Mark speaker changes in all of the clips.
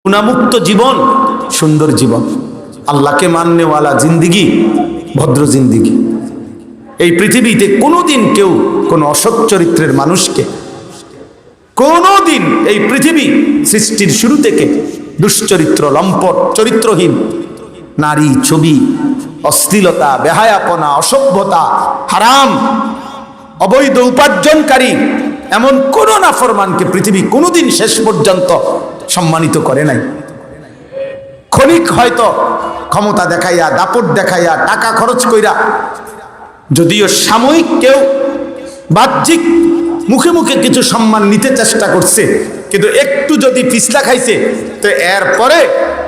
Speaker 1: গুণামুক্ত জীবন সুন্দর জীবন, আল্লাহকে মাননেওয়ালা জিন্দিগি, ভদ্র জিন্দিগি। এই পৃথিবীতে কোনোদিন কেউ কোনো অসৎ চরিত্রের মানুষকে, কোনোদিন এই পৃথিবী সৃষ্টির শুরু থেকে দুশ্চরিত্র, লম্পট, চরিত্রহীন নারী, ছবি, অশ্লীলতা, বেহায়াপনা, অসভ্যতা, হারাম, অবৈধ উপার্জনকারী এমন কোন নাফরমানকে পৃথিবী কোনোদিন শেষ পর্যন্ত সম্মানিত করে নাই। ক্ষণিক হয়তো ক্ষমতা দেখাইয়া, দাপট দেখাইয়া, টাকা খরচ কইরা, যদিও সাময়িক কেউ বাহ্যিক মুখে মুখে কিছু সম্মান নিতে চেষ্টা করছে, কিন্তু একটু যদি পিছলা খাইছে তো এরপরে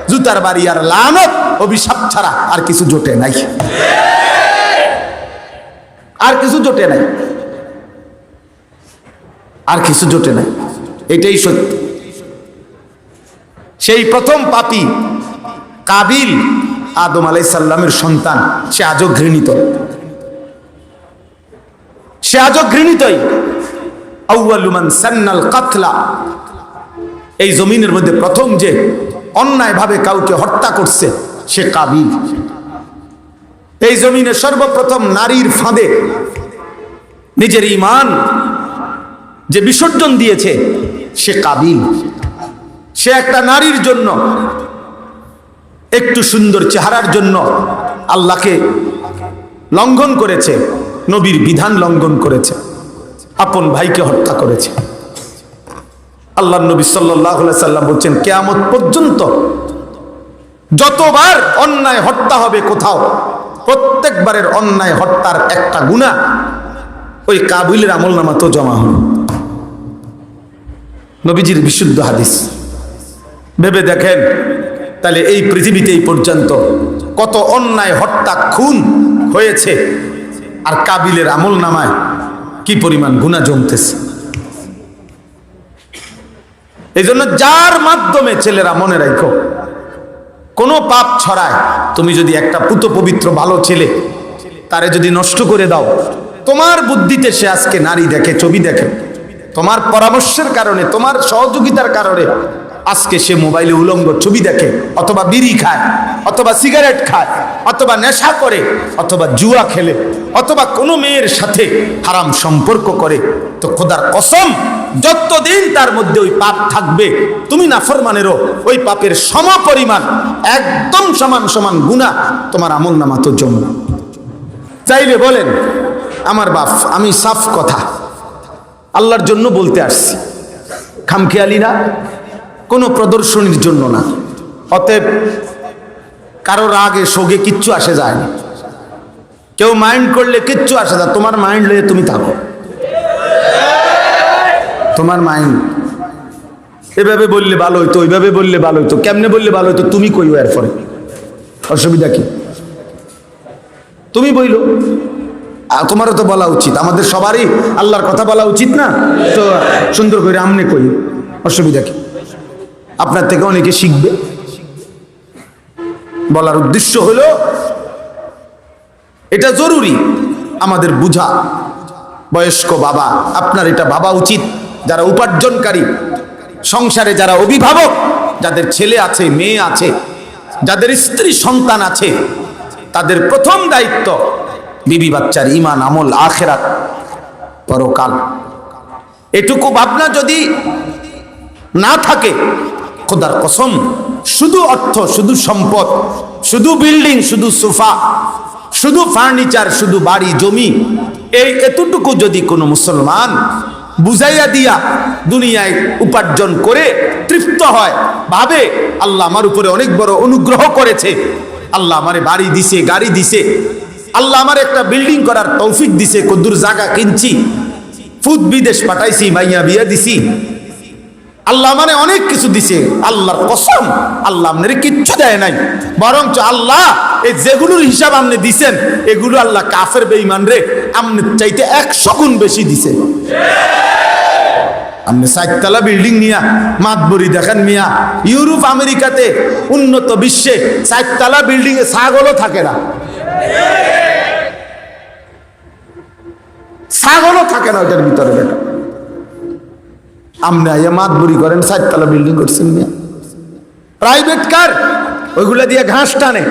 Speaker 1: জুতার বাড়ি আর লানত, অভিশাপ ছাড়া আর কিছু জোটে নাই, আর কিছু জোটে নাই, আর কিছু জোটে নাই। এটাই সত্যি। সেই প্রথম পাপী কাবিল, আদম আলাইহিস সালামের সন্তান, সে আজও ঘৃণিত, সে আজও ঘৃণিতই। আউয়ালু মান সান্নাল কাতলা, এই জমিনের মধ্যে প্রথম যে অন্যায়ভাবে কাউকে হত্যা করছে সে কাবিল। এই জমিনে সর্বপ্রথম নারীর ফাঁদে নিজের ঈমান যে বিসর্জন দিয়েছে সে কাবিল। সে একটা নারীর জন্য, একটু সুন্দর চেহারার জন্য আল্লাহকে লঙ্ঘন করেছে, নবীর বিধান লঙ্ঘন করেছে, আপন ভাইকে হত্যা করেছে। আল্লাহ নবী সাল্লাল্লাহু আলাইহি সাল্লাম বলছেন, কিয়ামত পর্যন্ত যতবার অন্যায় হত্যা হবে কোথাও, প্রত্যেকবারের অন্যায় হত্যার একটা গুনাহ ওই কাবিলের আমলনামাতেও জমা হবে। নবীজির বিশুদ্ধ হাদিস। ভেবে দেখেন তাহলে এই পৃথিবীতে এই পর্যন্ত কত অন্যায় হত্যা, খুন হয়েছে, আর কাবিলের আমলনামায় কি পরিমাণ গুনাহ জমতেছে। এই জন্য যার মাধ্যমে, ছেলেরা মনে রাখো, কোনো পাপ ছড়ায়, তুমি যদি একটা পুত পবিত্র ভালো ছেলে তারে যদি নষ্ট করে দাও, তোমার বুদ্ধিতে সে আজকে নারী দেখে, ছবি দেখে, তোমার পরামর্শের কারণে, তোমার সহযোগিতার কারণে আজকে সে মোবাইলে উলঙ্গ ছবি দেখে, অথবা বিড়ি খায়, অথবা সিগারেট খায়, অথবা নেশা করে, অথবা জুয়া খেলে, অথবা কোনো মেয়ের সাথে হারাম সম্পর্ক করে, তো খোদার কসম যতদিন তার মধ্যে ওই পাপ থাকবে, তুমি নাফরমানেরও ওই পাপের সমপরিমাণ, একদম সমান সমান গুনাহ তোমার আমলনামাতে জমবে। চাইলে বলেন, আমার বাপ, আমি সাফ কথা আল্লাহর জন্য বলতে আসছি, খামখেয়ালি না, কোনো প্রদর্শনীর জন্য না। অতএব কারো রাগে শোকে কিচ্ছু আসে যায় না, কেউ মাইন্ড করলে কিচ্ছু আসে যায়, তোমার মাইন্ড লয়ে তুমি থাকো, তোমার মাইন্ড। এভাবে বললে ভালো হইতো, ওইভাবে বললে ভালো হইতো, কেমনে বললে ভালো হইতো তুমি কইও, এরপরে অসুবিধা কি? তুমি বইলো, তোমারও তো বলা উচিত, আমাদের সবারই আল্লাহর কথা বলা উচিত না? তো সুন্দর করে আমনে কই, অসুবিধা কি? আপনার থেকে অনেকে শিখবে। বলার উদ্দেশ্য হলো এটা জরুরি আমাদের বুঝা। বয়স্ক বাবা, আপনার এটা ভাবা উচিত, যারা উপার্জনকারী, সংসারে যারা অভিভাবক, যাদের ছেলে আছে, মেয়ে আছে, যাদের স্ত্রী সন্তান আছে, তাদের প্রথম দায়িত্ব বিবি বাচ্চার ঈমান, আমল, আখিরাত, পরকাল। এটুকু ভাবনা যদি না থাকে, খোদার কসম, শুধু অর্থ, শুধু সম্পদ, শুধু বিল্ডিং, শুধু সোফা, শুধু ফার্নিচার, শুধু বাড়ি জমি, এই এতটুকু যদি কোনো মুসলমান বুঝাইয়া দিয়া দুনিয়ায় উপার্জন করে তৃপ্ত হয়, ভাবে আল্লাহ আমার উপরে অনেক বড় অনুগ্রহ করেছে, আল্লাহ আমারে বাড়ি দিছে, গাড়ি দিছে, আল্লাহ আমার একটা বিল্ডিং করার তৌফিক দিছে, কদ্দুর জায়গা কিনছি, ফুদ বিদেশ পাঠাইছি, মাইয়া বিয়া দিছি, আল্লাহ মানে অনেক কিছু দিছে, আল্লাহর কসম আল্লাহ আপনারে কিচ্ছু দেয় নাই, বরঞ্চ আল্লাহ এই যেগুলোর হিসাব আপনি দিছেন এগুলো আল্লাহ কাফের বেঈমান রে আপনি চাইতে 100 গুণ বেশি দিছে। আপনি 4 তলা বিল্ডিং নিয়া মাতবরি দেখেন মিয়া, ইউরোপ আমেরিকাতে উন্নত বিশ্বে 4 তলা বিল্ডিং এ ছাগলও থাকে না, ছাগলও থাকে না ওটার ভিতরে। বেটা আপনি আইয়া মাতবরি করেন, 4 তলা বিল্ডিং করছেন মিয়া, প্রাইভেট কার, ওইগুলা দিয়ে ঘাস টানে।